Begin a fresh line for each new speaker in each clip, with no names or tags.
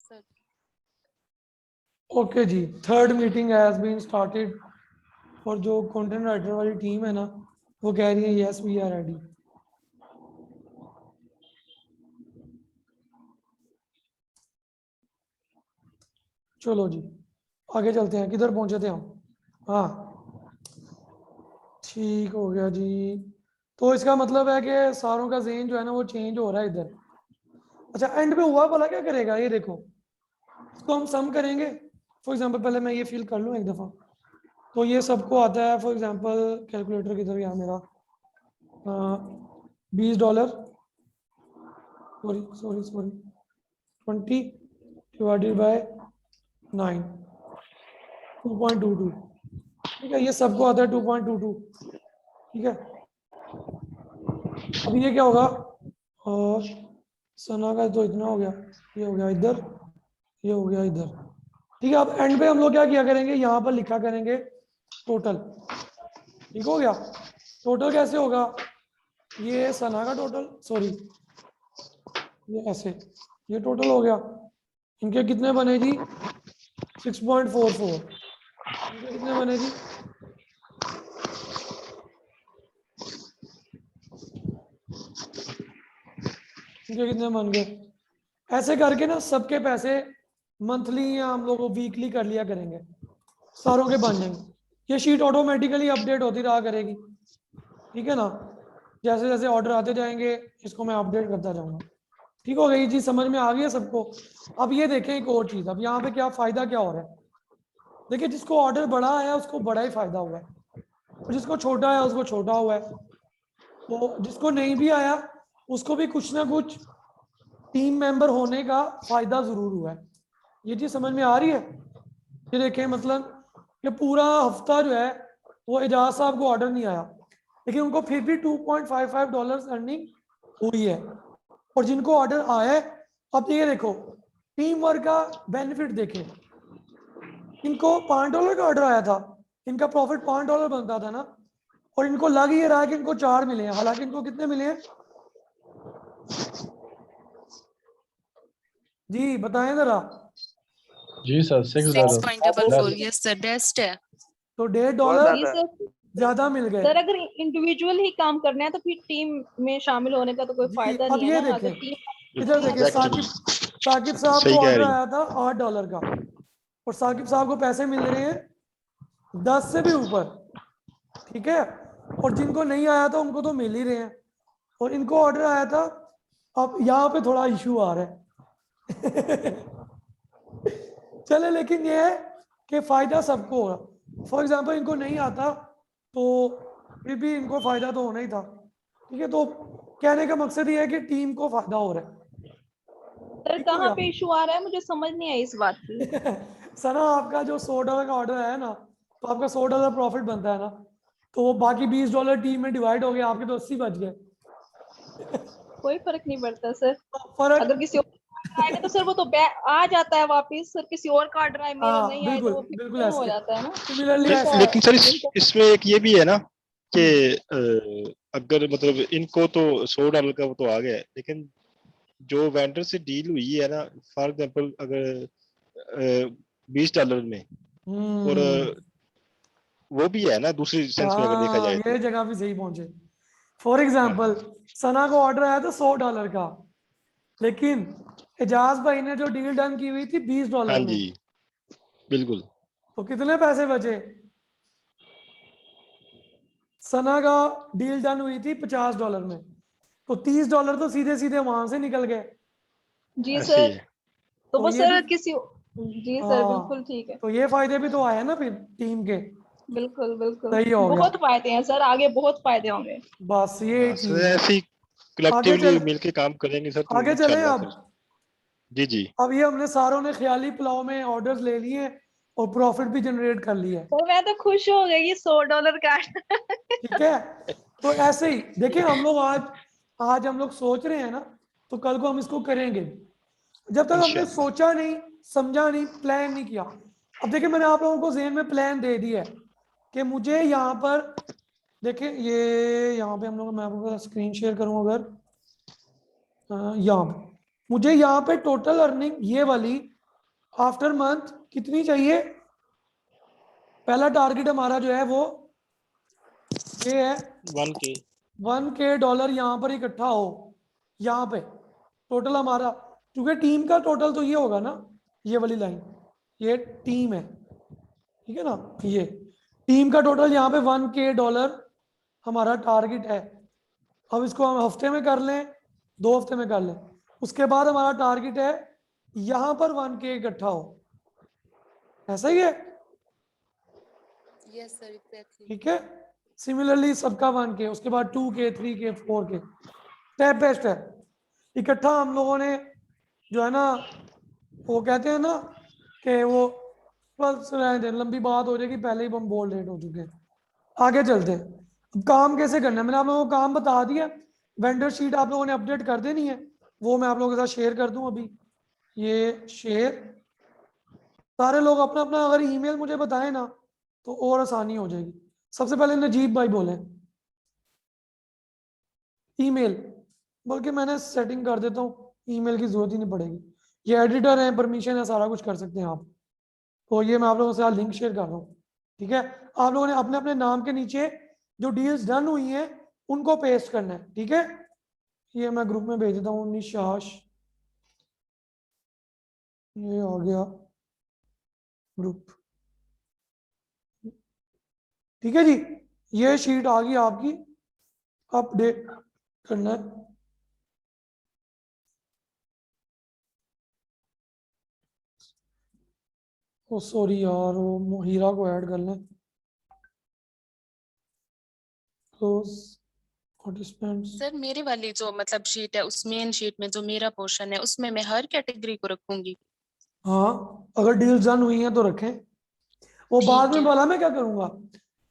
Sir.
Okay जी, third meeting has been started. और जो कंटेंट राइटर वाली टीम है ना, वो कह रही है यस वी आर रेडी। चलो जी आगे चलते हैं, किधर पहुंचे थे हम? हाँ ठीक हो गया जी। तो इसका मतलब है कि सारों का ज़हन जो है ना वो चेंज हो रहा है इधर। अच्छा एंड पे हुआ भला क्या करेगा ये देखो, इसको हम सम करेंगे। फॉर एग्जांपल पहले मैं ये फिल कर लूँ एक दफ़ा। तो ये सबको आता है, फॉर एग्जांपल कैलकुलेटर किधर गया मेरा, $20, sorry sorry sorry, 20 divided by 9, 2.22। ठीक है, ये सबको आता है 2.22। ठीक है, अब ये क्या होगा, और सना का तो इतना हो गया, ये हो गया इधर, ये हो गया इधर। ठीक है, अब एंड पे हम लोग क्या किया करेंगे, यहाँ पर लिखा करेंगे टोटल। ठीक हो गया, टोटल कैसे होगा, ये सना का टोटल, सॉरी ये ऐसे, ये टोटल हो गया। इनके कितने बने जी, 6.44। इनके कितने बने जी, इनके कितने बन गए। ऐसे करके ना सबके पैसे मंथली या हम लोग वीकली कर लिया करेंगे, सारों के बन जाएंगे। ये शीट ऑटोमेटिकली अपडेट होती रहा करेगी। ठीक है ना, जैसे जैसे ऑर्डर आते जाएंगे इसको मैं अपडेट करता जाऊंगा। ठीक हो गई जी, समझ में आ गया सबको। अब ये देखें एक और चीज, अब यहाँ पे क्या फायदा क्या हो रहा है। देखिए जिसको ऑर्डर बड़ा है उसको बड़ा ही फायदा हुआ है, और जिसको छोटा है उसको छोटा हुआ है। तो जिसको नहीं भी आया उसको भी कुछ ना कुछ टीम मेंबर होने का फायदा जरूर हुआ है। ये चीज समझ में आ रही है। ये देखें मतलब ये पूरा हफ्ता जो है वो एजाज साहब को ऑर्डर नहीं आया, लेकिन उनको फिर भी $2.55 अर्निंग हुई है। और जिनको ऑर्डर आया है, अब ये देखो टीम वर्क का बेनिफिट देखें। इनको $5 का ऑर्डर आया था, इनका प्रॉफिट $5 बनता था ना, और इनको लग ये रहा है कि इनको 4 मिले हैं, हालांकि इनको कितने मिले हैं जी बताएं जरा।
जी सर,
$6.44, यस सर, बेस्ट है।
तो
बहुत
$1.5
ज्यादा है।
ज्यादा मिल गए।
सर अगर इंडिविजुअल ही काम करना है तो फिर टीम में शामिल होने का तो कोई
जी,
फायदा
अब
नहीं
ये
है ना।
देखें,
अगर टीम
इधर देखें, साकिब साहब
सही
को
कह
ऑर्डर
रही।
आया था $8 का, और साकिब साहब को पैसे मिल रहे हैं 10 से भी ऊपर। ठीक है, और जिनको नहीं आया था उनको तो मिल ही रहे हैं, और इनको ऑर्डर आया था। अब यहाँ पे थोड़ा इशू आ रहा है चले, लेकिन ये है कि फायदा सबको होगा। फॉर एग्जांपल इनको नहीं आता तो फिर भी इनको फायदा तो होना ही था। ठीक है, तो कहने का मकसद ये है कि टीम को फायदा हो रहा है।
सर
ठीक हो
कहाँ
गया
पे इशू आ रहा है, मुझे समझ नहीं आई इस बात की।
सना आपका जो $100 का ऑर्डर है ना, तो आपका $100 प्रॉफिट बनता है ना, तो वो बाकी $20 टीम में डिवाइड हो गया, आपके तो 80 बच गए
कोई फर्क नहीं पड़ता सर।
फर्क
अगर किसी और का आएगा तो सर वो तो आ जाता है वापिस। सर किसी और का ऑर्डर आए मेरा
हाँ
नहीं आए
बिल्कुल
तो वो
बिल्कुल
फिर हो
ऐसे,
जाता है ना।
सिमिलरली ऐसे
लेकिन सर इसमें एक ये भी है ना कि अगर मतलब इनको तो $100 का वो तो आ गया है, लेकिन जो वेंडर से डील हुई है ना, फॉर एग्जांपल अगर $20 में, और वो भी है ना दूसरी सेंस में अगर देखा
हाँ
जाए
ये
तो।
जगह भी सही पहुंचे। फॉर एग्जाम्पल सना को ऑर्डर आया था $100 का, लेकिन एजाज भाई ने जो डील डन की हुई थी
हाँ
$20 में,
जी बिल्कुल।
तो कितने पैसे बचे। सना का डील डन हुई थी $50 में, तो $30 तो सीधे सीधे वहां से निकल गए।
जी
ऐसे ही
सर।
है।
तो
तो
वो
ये भी,
सर किसी जी सर बिल्कुल
हाँ
ठीक है।
तो ये फायदे भी तो आए ना फिर टीम के।
बिल्कुल बिल्कुल
सही हो गया,
बहुत फायदे हैं सर, आगे बहुत फायदे होंगे।
बस ये
बस
चीज है।
ऐसे ही
आगे
कलेक्टिवली
चल,
मिलके काम करेंगे सर तो
आगे चले
इंशाल्लाह
अब।
फिर। जी जी।
अब ये हमने सारों ने ख्याली पुलाव में ऑर्डर्स ले लिए और प्रॉफिट भी जनरेट कर लिया है।
तो मैं तो खुश हो गई $100 का
ठीक है, तो ऐसे ही देखिए हम लोग आज आज हम लोग सोच रहे हैं ना, तो कल को हम इसको करेंगे। जब तक हमने
इंशाल्लाह।
सोचा नहीं, समझा नहीं, प्लान नहीं किया। अब देखिए मैंने आप लोगों को ज़हन में प्लान दे दिया है कि मुझे यहाँ पर देखिए, ये यहाँ पे हम लोग, मैं आपको स्क्रीन शेयर करूँ अगर, यहाँ पे मुझे यहाँ पे टोटल अर्निंग ये वाली आफ्टर मंथ कितनी चाहिए? पहला टारगेट हमारा जो है वो ये है
1K।
1K डॉलर यहाँ पर इकट्ठा हो, यहाँ पे टोटल हमारा, क्योंकि टीम का टोटल तो ये होगा ना, ये वाली लाइन, ये टीम है, ठीक है ना, ये टीम का टोटल यहाँ पे 1K डॉलर हमारा टारगेट है। अब इसको हम हफ्ते में कर लें, 2 हफ्ते में कर लें, उसके बाद हमारा टारगेट है यहाँ पर 1K इकट्ठा हो, ऐसा ही है,
Yes, sir, exactly.
ठीक है। सिमिलरली सबका 1K, उसके बाद 2K 3K 4K, step by step इकट्ठा हम लोगों ने जो है ना, वो कहते हैं ना कि वो बस रहने दें, लंबी बात हो जाएगी, पहले ही हम बोल लेट हो चुके हैं, आगे चलते हैं। अब काम कैसे करना है, मैंने आप लोगों को काम बता दिया। वेंडर शीट आप लोगों ने अपडेट कर देनी है, वो मैं आप लोगों के साथ शेयर कर दूं अभी, ये शेयर। सारे लोग अपना अपना अगर ईमेल मुझे बताएं ना तो और आसानी हो जाएगी। सबसे पहले नजीब भाई बोले ईमेल, बल्कि मैंने सेटिंग कर देता हूँ, ईमेल की जरूरत ही नहीं पड़ेगी, ये एडिटर है, परमिशन है, सारा कुछ कर सकते हैं आप। तो ये मैं आप लोगों से लिंक शेयर कर रहा हूँ, ठीक है। आप लोगों ने अपने अपने नाम के नीचे जो डील्स डन हुई हैं उनको पेस्ट करना है, ठीक है। ये मैं ग्रुप में भेज देता हूँ, निशाश, ये आ गया ग्रुप, ठीक है जी। ये शीट आ गई आपकी, अपडेट करना है। ओ सॉरी यार, वो हीरा को ऐड कर लें, क्लोज पार्टिसिपेंट्स।
सर मेरे वाली जो मतलब शीट है, उस मेन शीट में जो मेरा पोर्शन है उसमें मैं हर कैटेगरी को रखूंगी।
हाँ, अगर डील्स डन हुई हैं तो रखें, वो बाद
ठीक
में
है।
बोला मैं क्या करूंगा,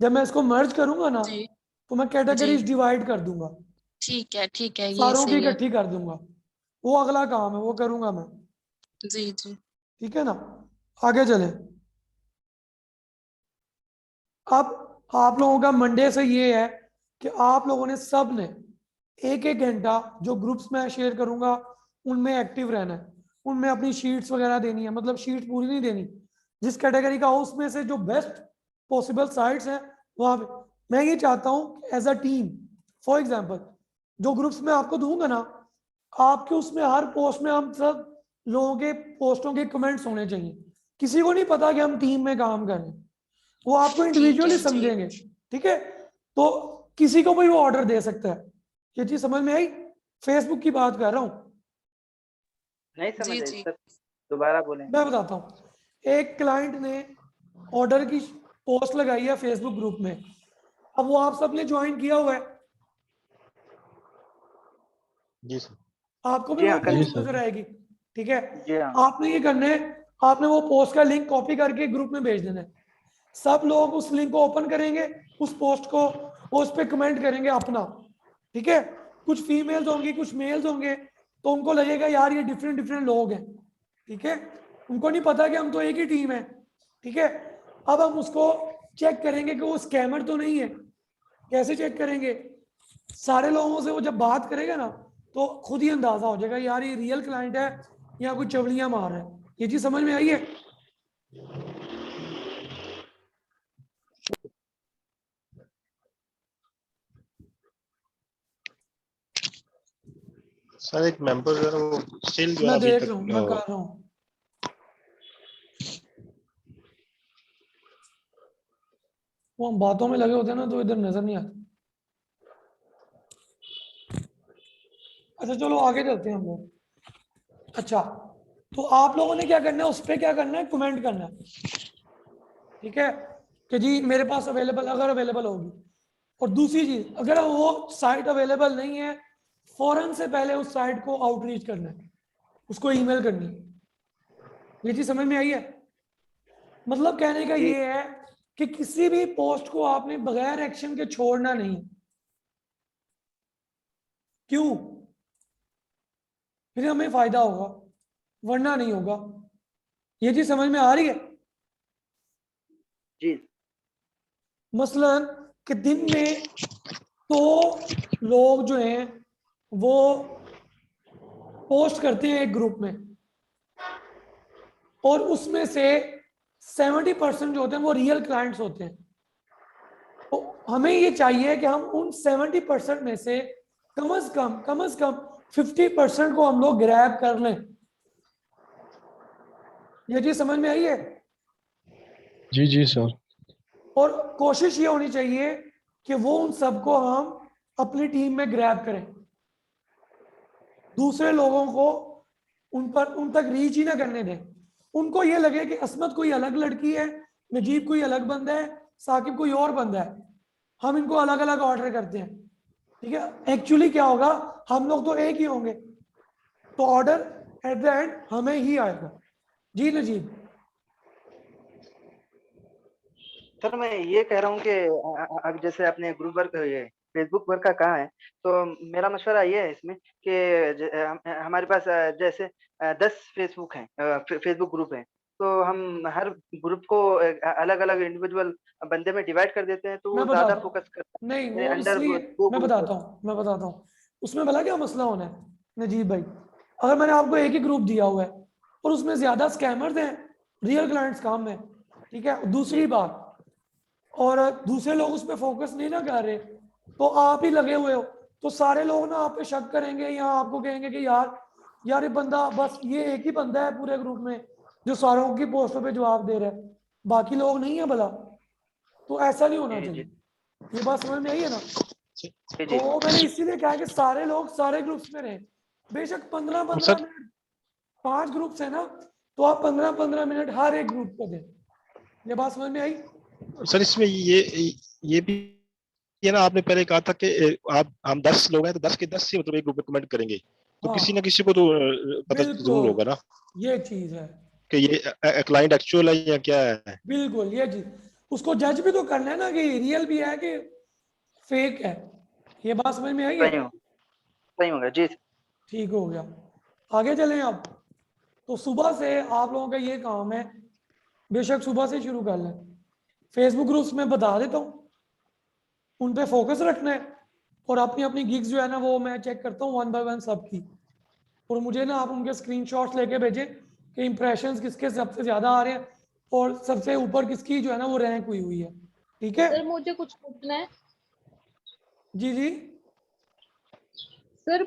जब मैं इसको मर्ज करूंगा ना
जी
तो मैं
जी।
कैटेगरीज डिवाइड कर दूंगा,
ठीक है, ये
सारों की
सही है।
इकट्ठी कर दूंगा, वो अगला काम है, वो करूंगा मैं,
जी जी।
ठीक है ना। आगे चले। अब आप लोगों का मंडे से ये है कि आप लोगों ने सब ने 1-1 घंटा जो ग्रुप्स में शेयर करूंगा उनमें एक्टिव रहना है, उनमें अपनी शीट्स वगैरह देनी है, मतलब शीट पूरी नहीं देनी, जिस कैटेगरी का हो उसमें से जो बेस्ट पॉसिबल साइट्स हैं वहां पे। मैं ये चाहता हूं as a team, for example जो ग्रुप्स में आपको दूंगा ना, आपके उसमें हर पोस्ट में हम सब लोगों के पोस्टों के कमेंट्स होने चाहिए, किसी को नहीं पता कि हम टीम में काम कर रहे हैं, वो आपको
ठीक
इंडिविजुअली
है जी।
समझेंगे, ठीक है। तो किसी को भी वो ऑर्डर दे सकता है, ये चीज समझ में आई। फेसबुक की बात कर रहा हूं,
नहीं समझ
जी
आई
जी।
सर, दोबारा बोलें।
मैं बताता हूं। एक क्लाइंट ने ऑर्डर की पोस्ट लगाई है फेसबुक ग्रुप में, अब वो आप सबने ज्वाइन किया हुआ है,
जी सर।
आपको भी
जी
वो
हाँ, कल
पोस्ट नजर आएगी, ठीक है।
जी हाँ।
आपने ये करना है, आपने वो पोस्ट का लिंक कॉपी करके ग्रुप में भेज देना है, सब लोग उस लिंक को ओपन करेंगे, उस पोस्ट को, उस पर कमेंट करेंगे अपना, ठीक है। कुछ फीमेल्स होंगी, कुछ मेल्स होंगे, तो उनको लगेगा यार ये डिफरेंट डिफरेंट लोग हैं, ठीक है, उनको नहीं पता कि हम तो एक ही टीम है, ठीक है। अब हम उसको चेक करेंगे कि वो स्कैमर तो नहीं है। कैसे चेक करेंगे, सारे लोगों से वो जब बात करेगा ना तो खुद ही अंदाजा हो जाएगा यार ये रियल क्लाइंट है या कोई चवलियां मार रहा है। ये चीज समझ में आई है।
सर एक मेंबर जो है ना, वो स्टिल जो है ना
मैं
अभी
देख
तक
रहा हूँ, मैं कर रहा हूँ, वो हम बातों में लगे होते हैं ना तो इधर नजर नहीं आता। अच्छा चलो आगे चलते हैं हम लोग। अच्छा, तो आप लोगों ने क्या करना है, उस पर क्या करना है, कमेंट करना है, ठीक है, कि जी मेरे पास अवेलेबल, अगर अवेलेबल होगी। और दूसरी चीज, अगर वो साइट अवेलेबल नहीं है, फौरन से पहले उस साइट को आउटरीच करना है, उसको ईमेल करनी है। ये चीज समझ में आई है। मतलब कहने का
जी
ये है कि किसी भी पोस्ट को आपने बगैर एक्शन के छोड़ना नहीं। क्यों? फिर हमें फायदा होगा, वरना नहीं होगा। ये चीज समझ में आ रही है।
जी
मसलन कि दिन में तो लोग जो हैं वो पोस्ट करते हैं एक ग्रुप में, और उसमें से 70% जो होते हैं वो रियल क्लाइंट्स होते हैं। तो हमें ये चाहिए कि हम उन 70% में से कम से कम 50% को हम लोग ग्रैब कर लें। ये चीज समझ में आई है?
जी जी सर।
और कोशिश ये होनी चाहिए कि वो उन सबको हम अपनी टीम में ग्रैब करें, दूसरे लोगों को उन तक रीच ही ना करने दें। उनको ये लगे कि असमत कोई अलग लड़की है, नजीब कोई अलग बंदा है, साकिब कोई और बंदा है, हम इनको अलग अलग ऑर्डर करते हैं। ठीक है, एक्चुअली क्या होगा, हम लोग तो एक ही होंगे, तो ऑर्डर एट द एंड हमें ही आएगा। जी नजीब।
सर मैं ये कह रहा हूँ कि अब जैसे अपने ग्रुप वर्क ये फेसबुक वर्क का कहा है, तो मेरा मशवरा ये है इसमें कि हमारे पास जैसे 10 फेसबुक हैं, फेसबुक ग्रुप हैं, तो हम हर ग्रुप को अलग अलग इंडिविजुअल बंदे में डिवाइड कर देते हैं, तो
मैं
वो ज्यादा
बताता हूँ,
फोकस करता
नहीं
है
वो
अंडर
इसलिए,
दो
मैं
ग्रुप।
बताता हूँ उसमें भला क्या मसला होना है नजीब भाई। अगर मैंने आपको एक ही ग्रुप दिया हुआ है और उसमें ज्यादा स्कैमर्स हैं, रियल क्लाइंट्स काम है, ठीक है, दूसरी बात, और दूसरे लोग उस पर फोकस नहीं ना कर रहे, तो आप ही लगे हुए हो, तो सारे लोग ना आप पे शक करेंगे या आपको कहेंगे कि यार ये बंदा, बस ये एक ही बंदा है पूरे ग्रुप में जो सारों की पोस्टों पे जवाब दे रहा है, बाकी लोग नहीं है भला। तो ऐसा नहीं होना
जी
चाहिए।
जी
ये बात समझ में आई है ना?
जी
तो
जी।
मैंने इसीलिए कहा कि सारे लोग सारे ग्रुप्स में रहें, बेशक 15-15
सर
मिनट, 5 ग्रुप्स है ना, तो आप 15-15 मिनट हर एक ग्रुप को दें। ये बात समझ में आई?
सर इसमें ये भी ये ना, आपने पहले कहा था कि आप हम 10 लोग हैं तो 10 के 10 से मतलब एक ग्रुप में कमेंट करेंगे, तो
हाँ
किसी ना किसी को तो पता जरूर होगा
बिल्कुल,
ना
ये चीज है,
कि ये क्लाइंट एक्चुअल है या क्या है।
बिल्कुल ये चीज। उसको जज भी तो करना है ना कि रियल भी है कि फेक है। ये बात समझ में आई है?
सही होगा जी।
ठीक हो गया, आगे चलें आप। तो सुबह से आप लोगों का ये काम है, बेशक सुबह से शुरू कर लें, फेसबुक ग्रुप्स में बता देता हूँ, उन पे फोकस रखना है, और अपनी अपनी गिग्स जो है ना वो मैं चेक करता हूँ 1 बाय 1 सबकी, और मुझे ना आप उनके स्क्रीनशॉट्स लेके भेजें कि इंप्रेशंस किसके सबसे ज्यादा आ रहे हैं और सबसे ऊपर किसकी जो है ना वो रैंक हुई है। ठीक है
सर मुझे कुछ पूछना है।
जी जी।
सर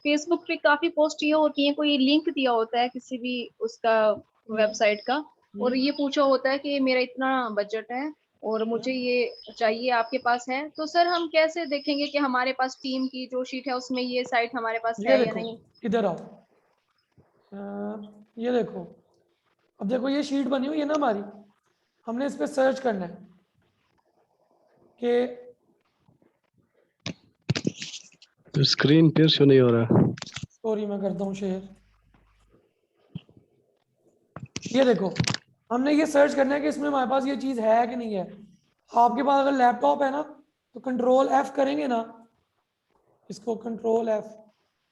फेसबुक पे काफी पोस्ट ये होती है, कोई लिंक दिया होता है किसी भी उसका वेबसाइट का, और ये पूछा होता है कि मेरा इतना बजट है और मुझे ये चाहिए, आपके पास है? तो सर हम कैसे देखेंगे कि हमारे पास टीम की जो शीट है उसमें ये साइट हमारे पास
ये
है या
देखो,
नहीं?
इधर आओ, ये देखो, अब देखो ये शीट बनी हुई है ना हमारी, हमने इस पे सर्च करना है कि
तो स्क्रीन पे शो नहीं हो रहा।
सॉरी मैं करता हूँ शेयर। ये देखो, हमने ये सर्च करना है कि इसमें हमारे पास ये चीज है कि नहीं है। आपके पास अगर लैपटॉप है ना तो कंट्रोल F करेंगे ना, इसको कंट्रोल F,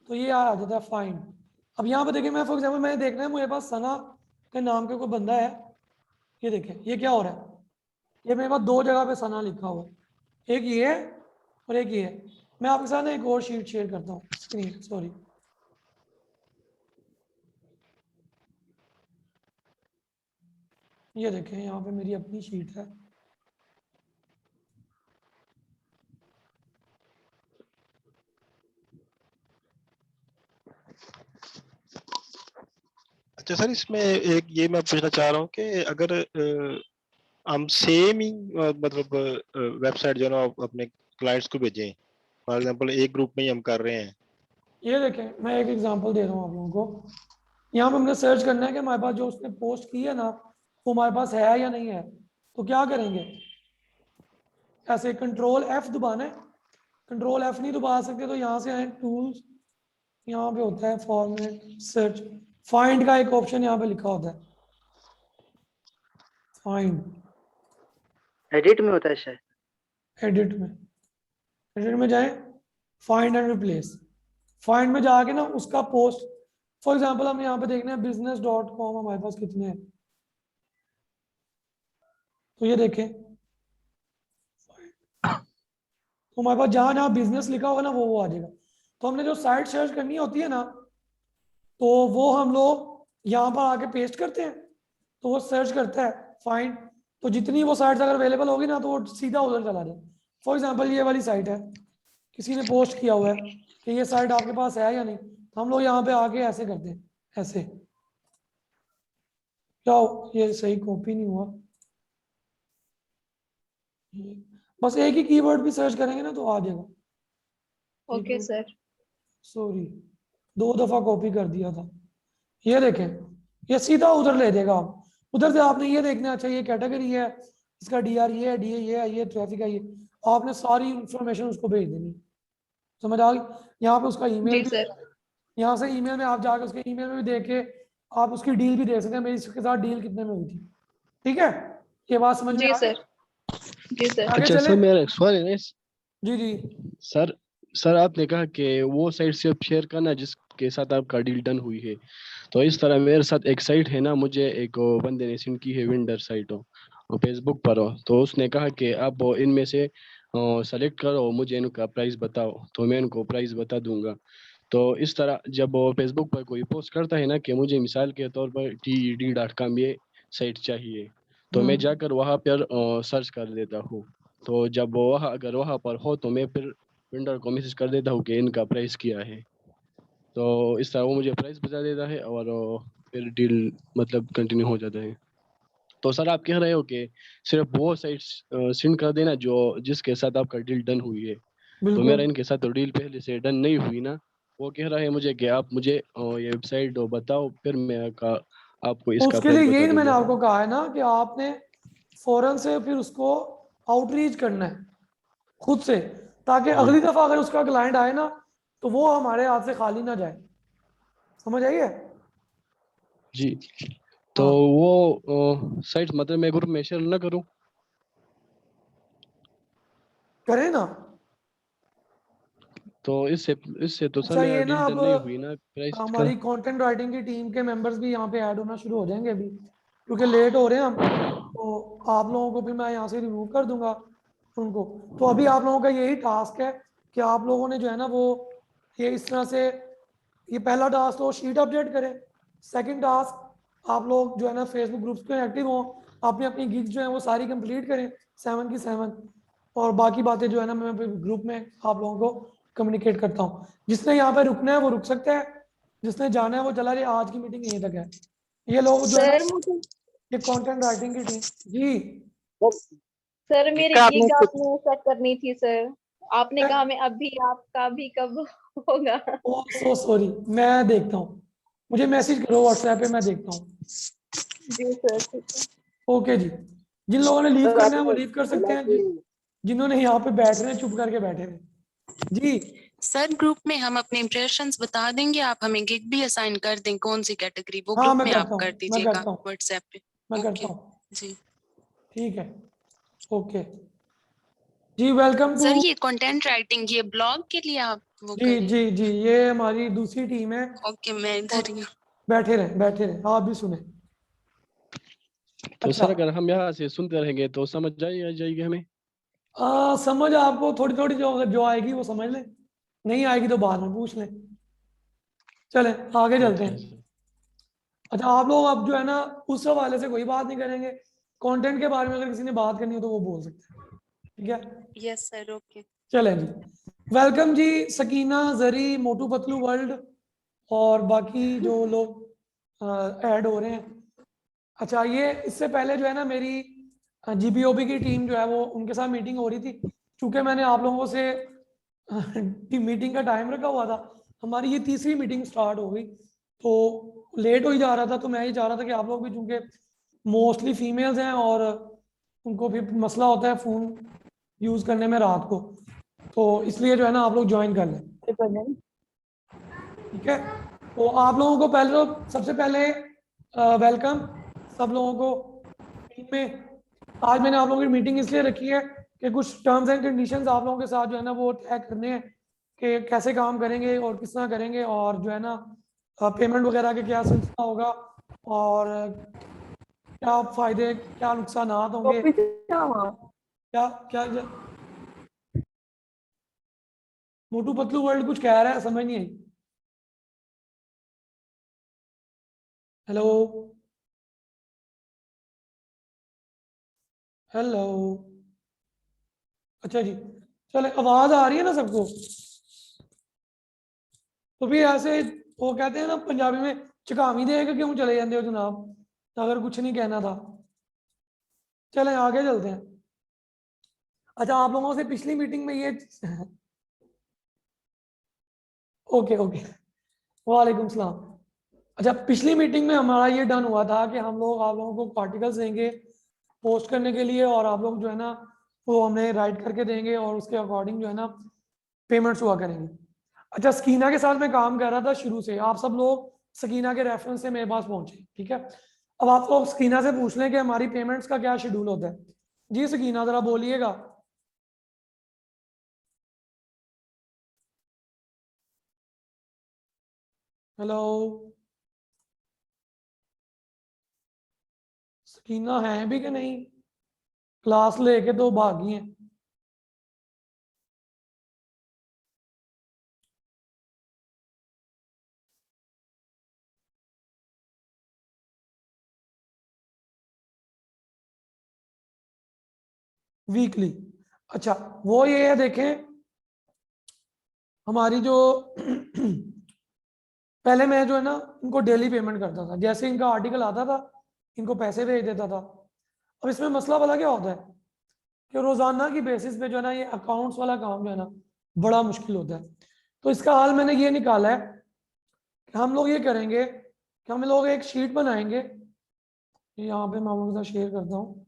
तो ये आ जाता है फाइंड। अब यहाँ पे देखिए, मैं फॉर एग्जाम्पल मैंने देखना है मेरे पास सना के नाम के कोई बंदा है, ये देखें ये क्या हो रहा है, ये मेरे पास 2 जगह पे सना लिखा हुआ है, एक ये है और एक ये है। मैं आपके साथ ना एक और शीट शेयर करता हूँ, स्क्रीन सॉरी, ये देखें यहाँ पे मेरी अपनी शीट है।
अच्छा सर, इसमें एक ये मैं पूछना चाह रहा हूँ कि अगर हम सेम ही मतलब वेबसाइट जो है ना अपने क्लाइंट्स को भेजें, फॉर एग्जांपल एक ग्रुप में ही हम कर रहे हैं।
ये देखें मैं एक एग्जांपल दे रहा हूँ आप लोगों को, यहाँ पे हमने सर्च करना है कि हमारे पास जो उसने पोस्ट की है ना वो हमारे पास है या नहीं है। तो क्या करेंगे, ऐसे कंट्रोल F दबाना है, कंट्रोल F नहीं दबा सकते तो यहाँ से आए टूल्स, यहाँ पे होता है फॉर्मेट सर्च, फाइंड का एक ऑप्शन यहाँ पे लिखा होता है, फाइंड,
एडिट में होता है शायद।
एडिट में जाए, फाइंड एंड रिप्लेस, फाइंड में जाके ना उसका पोस्ट, फॉर एग्जांपल हम यहाँ पे देखना है business.com हमारे पास कितने हैं, तो ये देखें तो हमारे पास जहां जहां बिजनेस लिखा होगा ना वो आ जाएगा। तो हमने जो साइट सर्च करनी होती है ना, तो वो हम लोग यहाँ पर आके पेस्ट करते हैं तो वो सर्च करता है फाइंड, तो जितनी वो साइट्स अगर अवेलेबल होगी ना तो वो सीधा उधर चला जाए। फॉर एग्जांपल ये वाली साइट है, किसी ने पोस्ट किया हुआ है कि ये साइट आपके पास है या नहीं, तो हम लोग यहाँ पे आके ऐसे करते हैं, ऐसे। क्या ये सही कॉपी नहीं हुआ, बस एक ही कीवर्ड भी सर्च करेंगे ना तो आ जाएगा।
Okay sir.
सॉरी 2 दफा कॉपी कर दिया था। ये देखें, ये सीधा उधर ले जाएगा। आप उधर से आपने ये देखना, अच्छा ये कैटेगरी है, इसका डीआर ये है, डी ये है, ये ट्रैफिक है, ये आपने सारी इंफॉर्मेशन उसको भेज देनी। समझ आ गई? यहाँ पे उसका ईमेल
जी
भी,
सर।
यहाँ से ईमेल में आप जाकर उसके ईमेल में भी देख के आप उसकी डील भी देख सकते हैं, मेरी इसके साथ डील कितने में हुई थी। ठीक है, ये बात समझ में
जी
आ गई?
सर। जी सर।
आगे
अच्छा
चले?
सर मेरा सॉरी
जी जी
सर, सर आपने कहा कि वो साइट से शेयर करना जिसके साथ आपका डील डन हुई है, तो इस तरह मेरे साथ एक साइट है ना, मुझे एक बंदे ने सेंड की है, विंडर साइट हो फेसबुक पर हो, तो उसने कहा कि आप इनमें से सेलेक्ट करो, मुझे इनका प्राइस बताओ, तो मैं इनको प्राइस बता दूंगा। तो इस तरह जब फेसबुक पर कोई पोस्ट करता है ना कि मुझे मिसाल के तौर पर TED.com ये साइट चाहिए, तो मैं जाकर वहाँ पर सर्च कर देता हूँ। तो जब वहाँ अगर वहाँ पर हो तो मैं फिर वेंडर को मैसेज कर देता हूँ कि इनका प्राइस क्या है, तो इस तरह वो मुझे प्राइस बता देता है और फिर डील मतलब कंटिन्यू हो जाता है। तो सर आप कह रहे हो कि सिर्फ वो साइट्स सेंड कर देना जो जिसके साथ आपका डील डन हुई है, तो
बिल्कुल।
मेरा इनके साथ तो डील पहले से डन नहीं हुई ना, वो कह रहा है मुझे कि आप मुझे ये वेबसाइट बताओ, फिर मैं आपको इसका
उसके
प्राइस
लिए
बता
यही मैंने
दूंगा।
आपको कहा है ना कि आपने फौरन से फिर उसको आउटरीच करना है खुद से, ताकि
जी
अगली दफा अगर उसका क्लाइंट आए ना तो वो हमारे हाथ से खाली ना जाए। समझ आई है?
जी। तो
हाँ
वो साइट मतलब मैं ग्रुप में शेयर ना करूं?
करें ना।
तो इससे इससे तो सर
अच्छा
मेरा
ये ना
डील डन
अब
नहीं हुई ना प्राइस का।
हमारी कंटेंट राइटिंग की टीम के मेंबर्स भी यहाँ पे ऐड होना शुरू हो जाएंगे अभी, क्योंकि लेट हो रहे हैं हम, तो आप लोगों को फिर मैं यहाँ से रिमूव कर दूंगा उनको। तो अभी आप लोगों का यही टास्क है कि आप लोगों ने जो है ना वो ये इस तरह से, ये पहला टास्क तो शीट अपडेट करें। सेकंड टास्क आप लोग जो है ना फेसबुक ग्रुप्स पे एक्टिव हो, अपनी अपनी गिग्स जो है वो सारी कंप्लीट करें 7 की 7, और बाकी बातें जो है ना मैं ग्रुप में आप लोगों को कम्युनिकेट करता हूँ। जिसने यहाँ पे रुकना है वो रुक सकता है, जिसने जाना है वो चला जाए। आज की मीटिंग यहीं तक है। ये लोग जो है ना,
सर मुझे,
ये कंटेंट राइटिंग की टीम जी।
सर मेरी
का
गिग
आपने
आपने सेट करनी थी सर, आपने कहा मैं अभी, आपका भी कब होगा?
ओ सो सॉरी, मैं देखता हूँ, मुझे मैसेज करो व्हाट्सएप पे, मैं देखता हूँ।
जी सर ठीक है।
ओके जी, जिन लोगों ने लीव
सर
करना है वो
आपने
लीव कर सकते
बोला
हैं,
कि
जिन्होंने यहाँ पे बैठ रहे हैं चुप करके बैठे हैं जी।
सर ग्रुप में हम अपने इम्प्रेशंस बता देंगे, आप हमें गिग भी असाइन कर दें, कौन सी कैटेगरी वो
हाँ
ग्रुप
मैं
में आप
करता
कर
हूँ, मैं
दीजिएगा
करता हूँ,
व्हाट्सएप पे।
मैं करता
ओके
हूँ।
जी।
ठीक है, ओके जी, वेलकम टू।
सर ये कंटेंट राइटिंग ये ब्लॉग के लिए आप वो
जी
करें?
जी जी, ये हमारी दूसरी टीम है।
ओके मैं इधर ही हूँ।
बैठे रहे, बैठे रहे, आप भी सुने।
तो
अच्छा
सर अगर हम यहाँ से सुनते रहेंगे तो समझ आ जाएगी हमें।
समझ आपको थोड़ी थोड़ी जो जो आएगी वो समझ लें, नहीं आएगी तो बाद में पूछ लें। चलें आगे चलते
ओके
हैं।
सर।
अच्छा आप लोग अब जो है ना उस हवाले से कोई बात नहीं करेंगे, कंटेंट के बारे में अगर किसी ने बात करनी हो तो वो बोल सकते हैं। ठीक है,
यस सर ओके।
चलें जी। वेलकम जी, सकीना, जरी, मोटू पतलू वर्ल्ड और बाकी जो लोग ऐड हो रहे हैं। अच्छा ये इससे पहले जो है ना मेरी GPOB की टीम जो है वो उनके साथ मीटिंग हो रही थी, क्योंकि मैंने आप लोगों से मीटिंग का टाइम रखा हुआ था। हमारी ये तीसरी मीटिंग स्टार्ट हो गई तो लेट हो ही जा रहा था, तो मैं ये चाह रहा था कि आप लोग भी, चूंकि मोस्टली फीमेल्स हैं और उनको भी मसला होता है फ़ोन यूज़ करने में रात को, तो इसलिए जो है ना आप लोग ज्वाइन कर लें। ठीक है, तो आप लोगों को पहले तो सबसे पहले वेलकम सब लोगों को टीम में। आज मैंने आप लोगों की मीटिंग इसलिए रखी है कि कुछ टर्म्स एंड कंडीशंस आप लोगों के साथ जो है ना वो तय करने हैं कि कैसे काम करेंगे और किस तरह करेंगे, और जो है ना पेमेंट वगैरह के क्या सिलसिला होगा, और क्या फायदे क्या नुकसान होंगे, क्या क्या मोटू पतलू वर्ल्ड कुछ कह रहा है, समझ नहीं आई। हेलो हेलो, अच्छा जी, चले, आवाज आ रही है ना सबको? तो फिर ऐसे वो कहते हैं ना पंजाबी में, चकावी दे के क्यों चले जाते हो जनाब, अगर कुछ नहीं कहना था। चलें आगे चलते हैं। अच्छा, आप लोगों से पिछली मीटिंग में ये ओके ओके, वालेकुम सलाम। अच्छा, पिछली मीटिंग में हमारा ये डन हुआ था कि हम लोग आप लोगों को आर्टिकल्स देंगे पोस्ट करने के लिए, और आप लोग जो है ना वो हमें राइट करके देंगे, और उसके अकॉर्डिंग जो है ना पेमेंट्स हुआ करेंगे। अच्छा, सकीना के साथ मैं काम कर रहा था शुरू से, आप सब लोग सकीना के रेफरेंस से मेरे पास पहुंचे, ठीक है। अब आप लोग सकीना से पूछ लें कि हमारी पेमेंट्स का क्या शेड्यूल होता है। जी सकीना, जरा बोलिएगा। हेलो सकीना, है भी कि नहीं? क्लास लेके तो भागी हैं। वीकली, अच्छा वो ये है, देखें हमारी जो पहले मैं जो है ना इनको डेली पेमेंट करता था, जैसे इनका आर्टिकल आता था इनको पैसे भेज देता था। अब इसमें मसला वाला क्या होता है कि रोजाना की बेसिस पे जो है ना ये अकाउंट्स वाला काम जो है ना बड़ा मुश्किल होता है। तो इसका हाल मैंने ये निकाला है कि हम लोग ये करेंगे कि हम लोग एक शीट बनाएंगे, यहाँ पे मैं आप लोगों के साथ शेयर करता हूँ।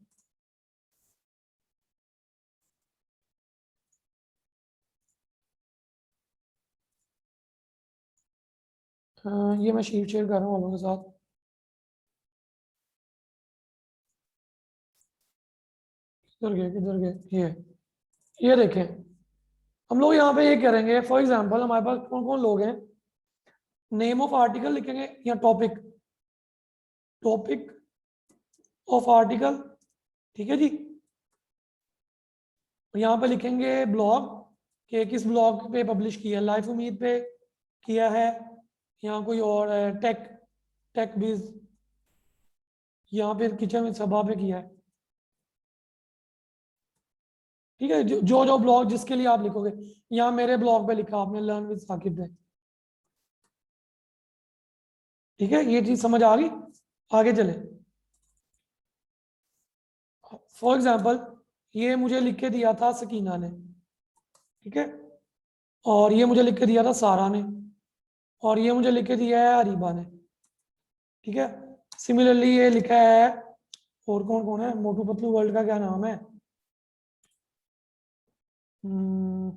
ये मैं शीट शेयर कर रहा हूँ आप लोगों के साथ। किधर गए ये देखें, हम लोग यहाँ पे ये करेंगे, फॉर एग्जांपल हमारे पास कौन कौन लोग हैं, नेम ऑफ आर्टिकल लिखेंगे या टॉपिक, टॉपिक ऑफ आर्टिकल, ठीक है जी। यहाँ पे लिखेंगे ब्लॉग, कि किस ब्लॉग पे पब्लिश किया है, लाइफ उम्मीद पे किया है या कोई और टेक टेक बीज, यहाँ पे किचन में सभा पे किया है, ठीक है। जो जो ब्लॉग जिसके लिए आप लिखोगे, यहाँ मेरे ब्लॉग पे लिखा आपने लर्न विद साकिब पे, ठीक है। ये चीज समझ आ गई, आगे चले। फॉर एग्जाम्पल ये मुझे लिख के दिया था सकीना ने, ठीक है, और ये मुझे लिख के दिया था सारा ने, और ये मुझे लिख के दिया है अरीबा ने, ठीक है। सिमिलरली ये लिखा है, और कौन कौन है, मोटू पतलू वर्ल्ड का क्या नाम है, हम्म,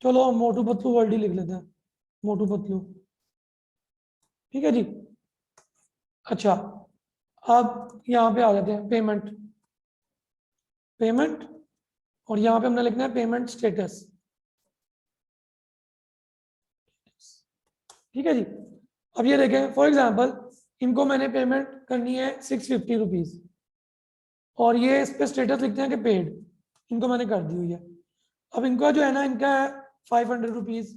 चलो मोटू पतलू वर्ल्ड ही लिख लेते हैं, मोटू पतलू, ठीक है जी। अच्छा, अब यहाँ पे आ जाते हैं पेमेंट, पेमेंट, और यहाँ पे हमने लिखना है पेमेंट स्टेटस, ठीक है जी। अब ये देखें, फॉर एग्जांपल इनको मैंने पेमेंट करनी है 650 रुपीज, और ये इस पे स्टेटस लिखते हैं कि पेड, इनको मैंने कर दी हुई है। अब इनका जो है ना इनका है 500 रुपीज,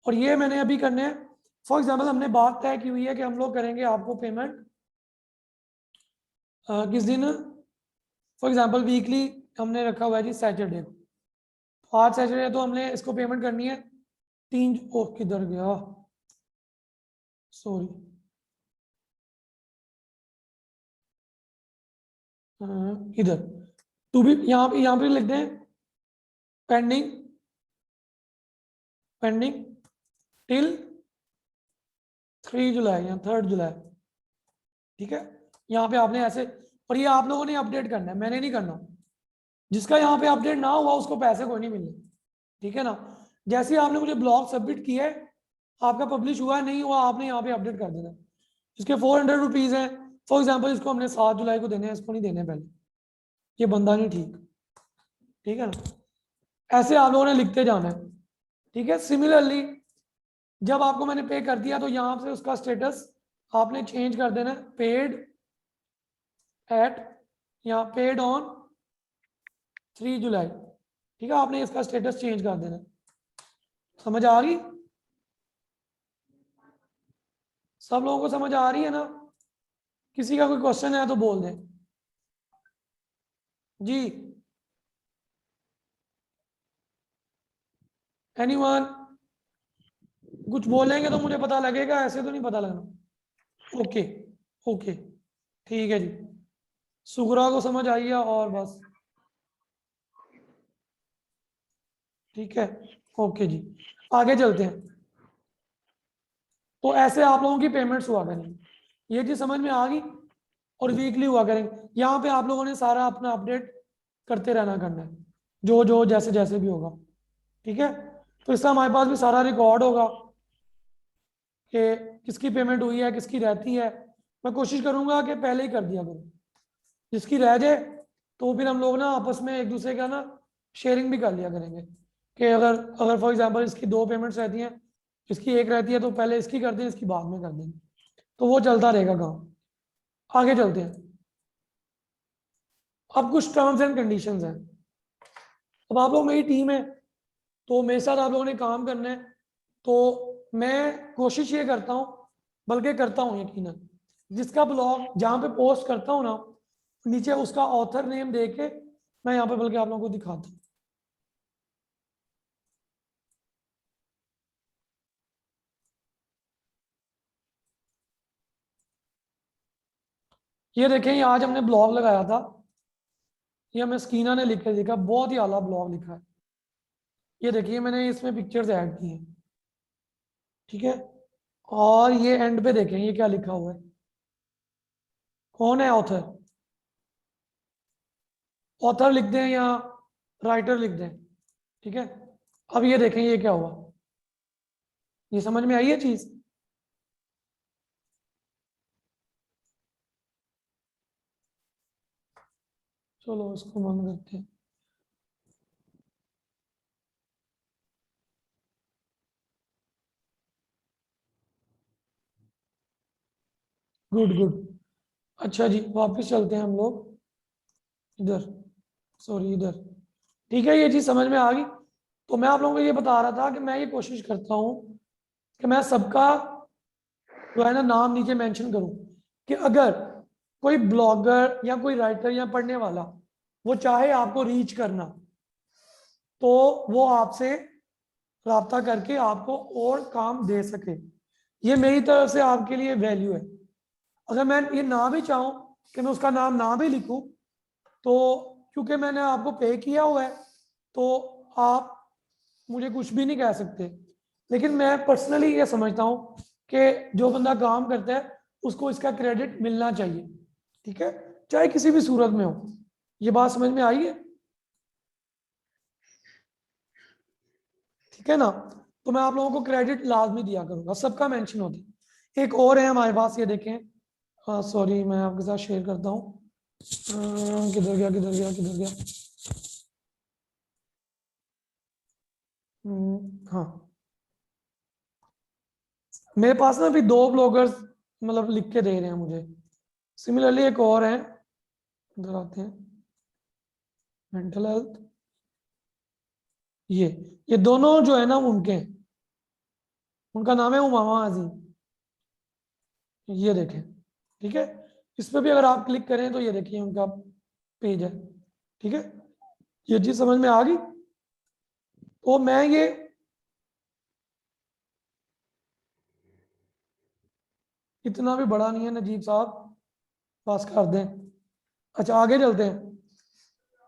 और ये मैंने अभी करने हैं, फॉर एग्जांपल हमने बात तय की हुई है कि हम लोग करेंगे आपको पेमेंट किस दिन, फॉर एग्जांपल वीकली हमने रखा हुआ है जी सैटरडे को, तो आज सैटरडे तो हमने इसको पेमेंट करनी है 3, ओ किधर गया, सॉरी, इधर टू बी, यहाँ पे लिख दें पेंडिंग, पेंडिंग टिल 3 जुलाई या 3 जुलाई, ठीक है। यहाँ पे आपने ऐसे, और ये आप लोगों ने अपडेट करना है, मैंने नहीं करना, जिसका यहाँ पे अपडेट ना हुआ उसको पैसे कोई नहीं मिलने, ठीक है ना। जैसे आपने मुझे ब्लॉग सबमिट किया है, आपका पब्लिश हुआ नहीं हुआ, आपने यहाँ पे अपडेट कर देना। इसके 400 रुपीज है, फॉर एग्जाम्पल इसको हमने 7 जुलाई को देने हैं, इसको नहीं देने पहले, ये बंदा नहीं ठीक, ठीक है ना। ऐसे आप लोगों ने लिखते जाना है, ठीक है। सिमिलरली जब आपको मैंने पे कर दिया तो यहाँ से उसका स्टेटस आपने चेंज कर देना, पेड एट या पेड ऑन 3 जुलाई, ठीक है। आपने इसका स्टेटस चेंज कर देना, समझ आ रही, सब लोगों को समझ आ रही है ना? किसी का कोई क्वेश्चन है तो बोल दें। जी एनीवन? कुछ बोलेंगे तो मुझे पता लगेगा, ऐसे तो नहीं पता लगना। ओके ओके ठीक है जी, सुगरा को समझ आई है और बस ठीक है। ओके जी आगे चलते हैं। तो ऐसे आप लोगों की पेमेंट्स हुआ करेंगी, ये चीज समझ में आ गई। और वीकली हुआ करेंगे, यहाँ पे आप लोगों ने सारा अपना अपडेट करते रहना करना है, जो जो जैसे जैसे भी होगा, ठीक है। तो इसका हमारे पास भी सारा रिकॉर्ड होगा कि किसकी पेमेंट हुई है, किसकी रहती है। मैं कोशिश करूंगा कि पहले ही कर दिया करूँ, जिसकी रह जाए तो फिर हम लोग ना आपस में एक दूसरे का ना शेयरिंग भी कर लिया करेंगे कि अगर अगर फॉर एग्जांपल इसकी 2 पेमेंट्स रहती हैं, इसकी एक रहती है, तो पहले इसकी कर दें, इसकी बाद में कर देंगे, तो वो चलता रहेगा काम। आगे चलते हैं। अब कुछ टर्म्स एंड कंडीशंस हैं। अब आप लोग मेरी टीम है, तो मेरे साथ आप लोगों ने काम करना है। तो मैं कोशिश ये करता हूँ, बल्कि करता हूँ यकीनन, जिसका ब्लॉग जहाँ पे पोस्ट करता हूँ ना, नीचे उसका ऑथर नेम दे के मैं यहाँ पे बल्कि आप लोगों को दिखाता हूँ। ये देखें, ये आज हमने ब्लॉग लगाया था, ये हमें स्कीना ने लिख के देखा, बहुत ही आला ब्लॉग लिखा है। ये देखिए मैंने इसमें पिक्चर्स ऐड की हैं, ठीक है। और ये एंड पे देखें ये क्या लिखा हुआ है, कौन है ऑथर। ऑथर लिख दें या राइटर लिख दें, ठीक है। अब ये देखें ये क्या हुआ, ये समझ में आई है चीज। चलो इसको बंद करते हैं। Good good. अच्छा जी वापस चलते हैं हम लोग इधर, सॉरी इधर, ठीक है। ये चीज समझ में आ गई। तो मैं आप लोगों को ये बता रहा था कि मैं ये कोशिश करता हूँ कि मैं सबका जो है ना नाम नीचे मेंशन करूं, कि अगर कोई ब्लॉगर या कोई राइटर या पढ़ने वाला वो चाहे आपको रीच करना, तो वो आपसे राब्ता करके आपको और काम दे सके। ये मेरी तरफ से आपके लिए वैल्यू है। अगर मैं ये ना भी चाहूँ कि मैं उसका नाम ना भी लिखूं, तो क्योंकि मैंने आपको पे किया हुआ है, तो आप मुझे कुछ भी नहीं कह सकते। लेकिन मैं पर्सनली ये समझता हूँ कि जो बंदा काम करता है उसको इसका क्रेडिट मिलना चाहिए, ठीक है, चाहे किसी भी सूरत में हो। ये बात समझ में आई है, ठीक है ना। तो मैं आप लोगों को क्रेडिट लाजमी दिया करूंगा, सबका मेंशन होता है। एक और है हमारे पास, ये देखें, सॉरी मैं आपके साथ शेयर करता हूँ। किधर गया किधर गया किधर गया, हाँ मेरे पास ना अभी 2 ब्लॉगर्स मतलब लिख के दे रहे हैं मुझे। सिमिलरली एक और है, इधर आते हैं, मेंटल हेल्थ, ये दोनों जो है ना उनके हैं। उनका नाम है उमामा आजीम, ये देखें, ठीक है। इस पर भी अगर आप क्लिक करें तो ये देखिए उनका पेज है, ठीक है। ये चीज समझ में आ गई। तो मैं ये इतना भी बड़ा नहीं है नजीब साहब, पास कर दें। अच्छा आगे चलते हैं।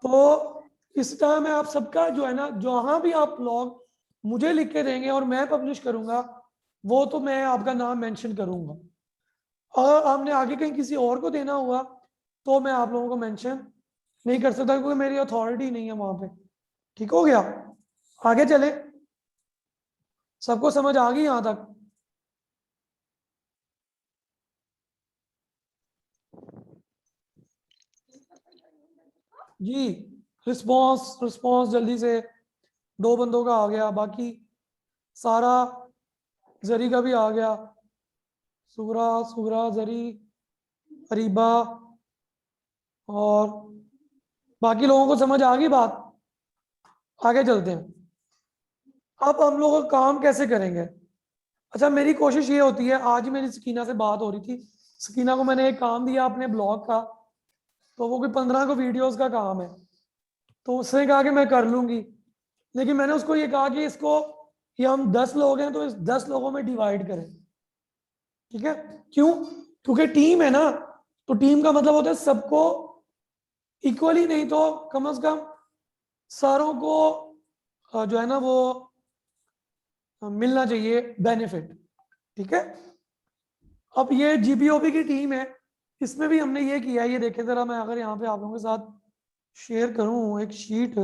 तो इस तरह मैं आप सबका जो है ना, जहां भी आप ब्लॉग मुझे लिख के देंगे और मैं पब्लिश करूंगा, वो तो मैं आपका नाम मेंशन करूंगा। अगर आपने आगे कहीं किसी और को देना हुआ तो मैं आप लोगों को मेंशन नहीं कर सकता, क्योंकि मेरी अथॉरिटी नहीं है वहां पे। ठीक हो गया, आगे चले। सबको समझ आ गई यहां तक? जी रिस्पांस रिस्पांस जल्दी से 2 बंदों का आ गया, बाकी सारा जरी का भी आ गया, सूरा सूरा जरी अरीबा, और बाकी लोगों को समझ आ गई बात। आगे चलते हैं। अब हम लोग काम कैसे करेंगे? अच्छा मेरी कोशिश ये होती है, आज ही मेरी सकीना से बात हो रही थी, सकीना को मैंने एक काम दिया अपने ब्लॉग का, तो वो कोई 15 को वीडियोस का काम है, तो उसने कहा कि मैं कर लूंगी, लेकिन मैंने उसको ये कहा कि इसको, ये हम 10 लोग हैं तो इस 10 लोगों में डिवाइड करें, ठीक है? क्यों? क्योंकि टीम है ना, तो टीम का मतलब होता है सबको इक्वली, नहीं तो कम से कम सारों को जो है ना वो मिलना चाहिए बेनिफिट, ठीक है? अब ये जीपीओपी की टीम है, इसमें भी हमने ये किया है, ये देखें जरा, मैं अगर यहाँ पे आप लोगों के साथ शेयर करूं एक शीट,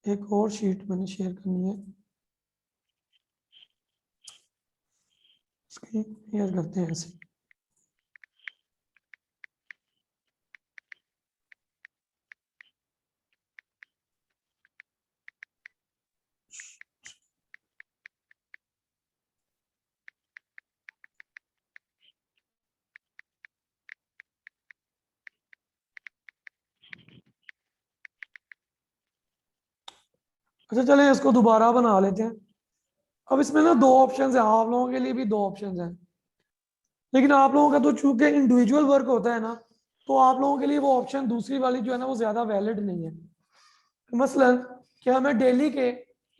एक और शीट मैंने शेयर करनी है, इसकी शेयर करते हैं ऐसे। अच्छा चलें इसको दोबारा बना लेते हैं। अब इसमें ना दो ऑप्शंस हैं, आप लोगों के लिए भी दो ऑप्शंस हैं, लेकिन आप लोगों का तो चूंकि इंडिविजुअल वर्क होता है ना, तो आप लोगों के लिए वो ऑप्शन दूसरी वाली जो है ना वो ज्यादा वैलिड नहीं है। मसलन क्या हमें डेली के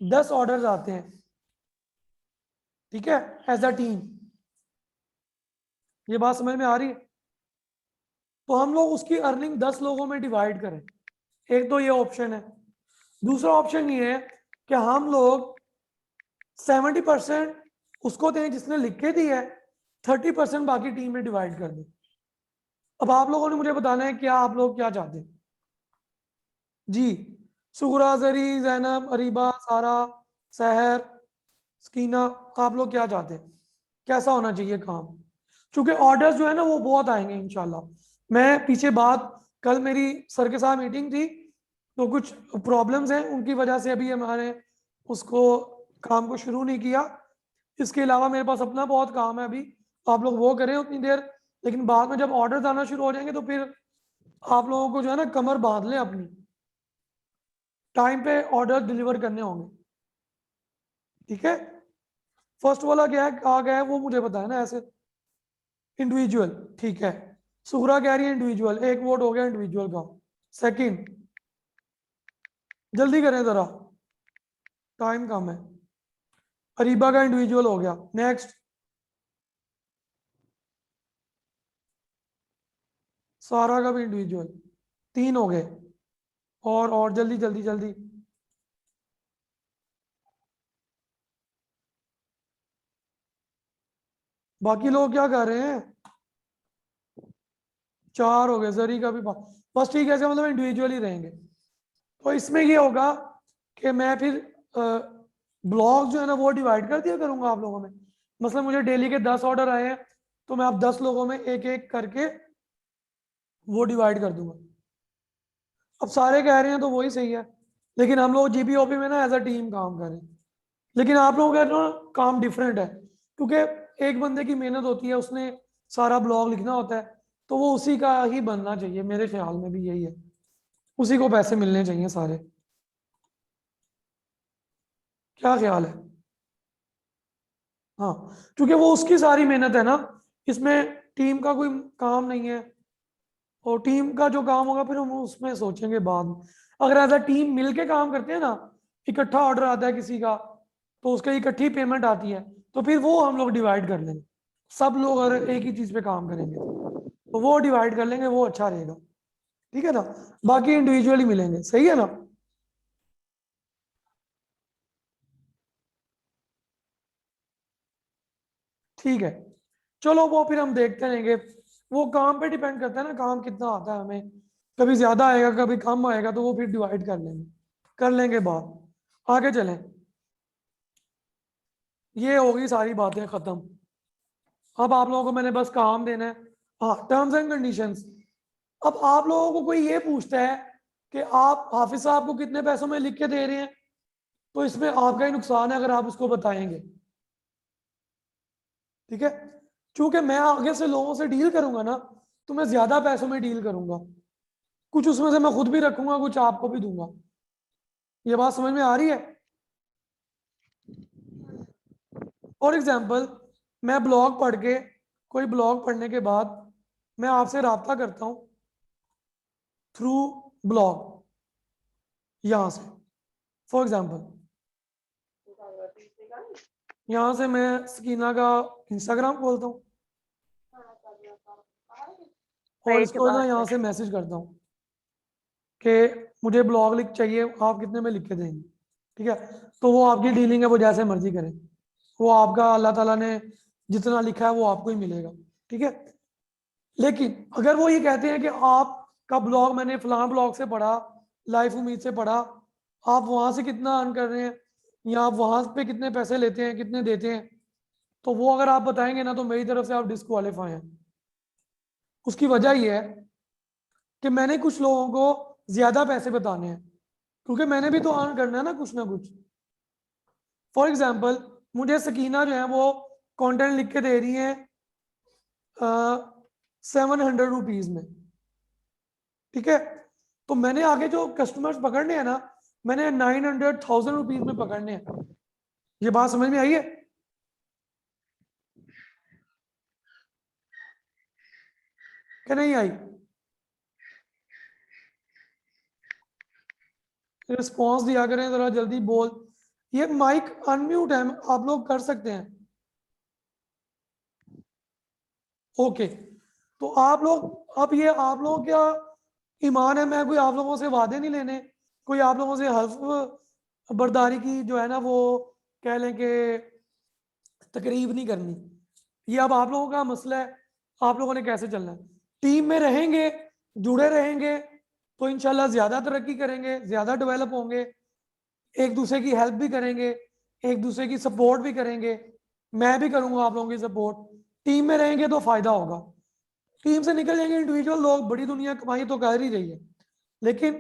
10 ऑर्डर्स आते हैं, ठीक है, एज अ टीम, ये बात समझ में आ रही है? तो हम लोग उसकी अर्निंग 10 लोगों में डिवाइड करें, एक तो ये ऑप्शन है। दूसरा ऑप्शन ये है कि हम लोग 70% उसको दें जिसने लिख के दी है, 30% बाकी टीम में डिवाइड कर दें। अब आप लोगों ने मुझे बताना है क्या आप लोग क्या चाहते हैं जी। सुगरा, जरी, जैनब, अरीबा, सारा, सहर, स्कीना, आप लोग क्या चाहते हैं, कैसा होना चाहिए काम? क्योंकि ऑर्डर्स जो है ना वो बहुत आएंगे इंशाल्लाह। मैं पीछे बात, कल मेरी सर के साथ मीटिंग थी, तो कुछ प्रॉब्लम्स हैं, उनकी वजह से अभी हमारे उसको काम को शुरू नहीं किया। इसके अलावा मेरे पास अपना बहुत काम है अभी, आप लोग वो करें उतनी देर, लेकिन बाद में जब ऑर्डर्स आना शुरू हो जाएंगे तो फिर आप लोगों को जो है ना कमर बांध लें अपनी, टाइम पे ऑर्डर डिलीवर करने होंगे, ठीक है? फर्स्ट वाला क्या है, आ गया है वो मुझे बताया ना ऐसे, इंडिविजुअल, ठीक है। सुगरा कह रही है इंडिविजुअल, एक वोट हो गया इंडिविजुअल का। सेकंड, जल्दी करें जरा, टाइम कम है। अरीबा का इंडिविजुअल हो गया। नेक्स्ट, सारा का भी इंडिविजुअल, 3 हो गए। और जल्दी जल्दी जल्दी, बाकी लोग क्या कर रहे हैं? 4 हो गए। जरी का भी बस, ठीक है, ऐसे मतलब इंडिविजुअल ही रहेंगे। तो इसमें ये होगा कि मैं फिर ब्लॉग जो है ना वो डिवाइड कर दिया करूंगा आप लोगों में। मतलब मुझे डेली के 10 ऑर्डर आए हैं, तो मैं अब 10 लोगों में एक एक करके वो डिवाइड कर दूंगा। अब सारे कह रहे हैं तो वही सही है, लेकिन हम लोग जीपीओपी में ना एज अ टीम काम करें। लेकिन आप लोगों का ना काम डिफरेंट है, क्योंकि एक बंदे की मेहनत होती है, उसने सारा ब्लॉग लिखना होता है, तो वो उसी का ही बनना चाहिए, मेरे ख्याल में भी यही है, उसी को पैसे मिलने चाहिए सारे। क्या ख्याल है? हाँ, क्योंकि वो उसकी सारी मेहनत है ना, इसमें टीम का कोई काम नहीं है, और टीम का जो काम होगा फिर हम उसमें सोचेंगे बाद में। अगर एज अ टीम मिलके काम करते हैं ना, इकट्ठा ऑर्डर आता है किसी का, तो उसका इकट्ठी पेमेंट आती है, तो फिर वो हम लोग डिवाइड कर लेंगे। सब लोग अगर एक ही चीज पे काम करेंगे तो वो डिवाइड कर लेंगे, वो अच्छा रहेगा, ठीक है ना? बाकी इंडिविजुअली मिलेंगे, सही है ना? ठीक है, चलो वो फिर हम देखते रहेंगे, वो काम पे डिपेंड करता है ना, काम कितना आता है हमें, कभी ज्यादा आएगा कभी कम आएगा, तो वो फिर डिवाइड कर लेंगे बात। आगे चलें, ये होगी सारी बातें खत्म। अब आप लोगों को मैंने बस काम देना है। हाँ, टर्म्स एंड कंडीशंस। अब आप लोगों को कोई ये पूछता है कि आप हाफिज साहब को कितने पैसों में लिख के दे रहे हैं, तो इसमें आपका ही नुकसान है अगर आप उसको बताएंगे, ठीक है? क्योंकि मैं आगे से लोगों से डील करूंगा ना, तो मैं ज्यादा पैसों में डील करूंगा, कुछ उसमें से मैं खुद भी रखूंगा, कुछ आपको भी दूंगा। ये बात समझ में आ रही है? फॉर एग्जाम्पल, मैं ब्लॉग पढ़ के, कोई ब्लॉग पढ़ने के बाद मैं आपसे राब्ता करता हूं थ्रू ब्लॉग। यहां से फॉर एग्जांपल यहां से मैं सकीना का इंस्टाग्राम खोलता हूं और इसको ना यहाँ से मैसेज करता हूँ कि मुझे ब्लॉग लिख चाहिए, आप कितने में लिख के देंगे। ठीक है, तो वो आपकी डीलिंग है, वो जैसे मर्जी करें, वो आपका अल्लाह ताला ने जितना लिखा है वो आपको ही मिलेगा। ठीक है, लेकिन अगर वो ये कहते हैं कि आपका ब्लॉग मैंने फलां ब्लॉग से पढ़ा, लाइफ उम्मीद से पढ़ा, आप वहां से कितना अर्न कर रहे हैं या आप वहां पे कितने पैसे लेते हैं, कितने देते हैं, तो वो अगर आप बताएंगे ना तो मेरी तरफ से आप डिस्क्वालीफाई हैं। उसकी वजह यह है कि मैंने कुछ लोगों को ज्यादा पैसे बताने हैं, क्योंकि मैंने भी तो अर्न करना है ना कुछ। फॉर एग्जाम्पल मुझे सकीना जो है वो कंटेंट लिख के दे रही है 700 रुपीज में। ठीक है, तो मैंने आगे जो कस्टमर्स पकड़ने हैं ना, मैंने 900,000 रुपीज में पकड़ने हैं। ये बात समझ में आई है? कि नहीं आई? रिस्पॉन्स दिया करें जरा जल्दी बोल। ये माइक अनम्यूट है, आप लोग कर सकते हैं। ओके, तो आप लोग अब ये आप लोग क्या ईमान है, मैं कोई आप लोगों से वादे नहीं लेने, कोई आप लोगों से हल्फ बर्दारी की जो है ना वो कह लें कि तकरीब नहीं करनी। ये अब आप लोगों का मसला है, आप लोगों ने कैसे चलना है। टीम में रहेंगे, जुड़े रहेंगे तो इंशाल्लाह ज्यादा तरक्की करेंगे, ज्यादा डेवलप होंगे, एक दूसरे की हेल्प भी करेंगे, एक दूसरे की सपोर्ट भी करेंगे। मैं भी करूंगा आप लोगों की सपोर्ट। टीम में रहेंगे तो फायदा होगा। टीम से निकल जाएंगे इंडिविजुअल लोग, बड़ी दुनिया कमाई तो कर ही रही है, लेकिन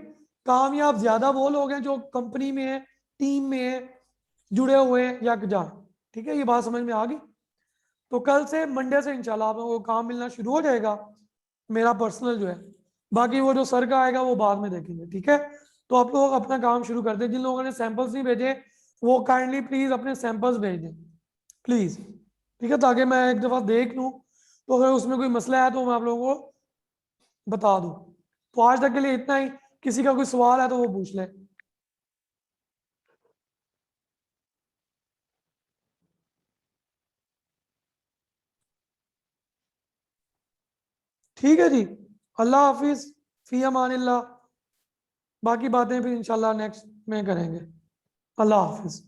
कामयाब ज्यादा वो लोग हैं जो कंपनी में है, टीम में है, जुड़े हुए हैं यकजा। ठीक है, ये बात समझ में आ गई? तो कल से मंडे से इंशाल्लाह आप लोगों को काम मिलना शुरू हो जाएगा, मेरा पर्सनल जो है। बाकी वो जो सर का आएगा वो बाद में देखेंगे। ठीक है, तो आप लोग अपना काम शुरू कर दें। जिन लोगों ने सैंपल्स नहीं भेजे वो काइंडली प्लीज अपने सैंपल्स भेज दें प्लीज। ठीक है, ताकि मैं एक दफा देख लूँ, तो अगर उसमें कोई मसला है तो मैं आप लोगों को बता दूं। तो आज तक के लिए इतना ही। किसी का कोई सवाल है तो वो पूछ ले। ठीक है जी, अल्लाह हाफिज, फी अमानिल्लाह। बाकी बातें फिर इंशाल्लाह नेक्स्ट में करेंगे। अल्लाह हाफिज।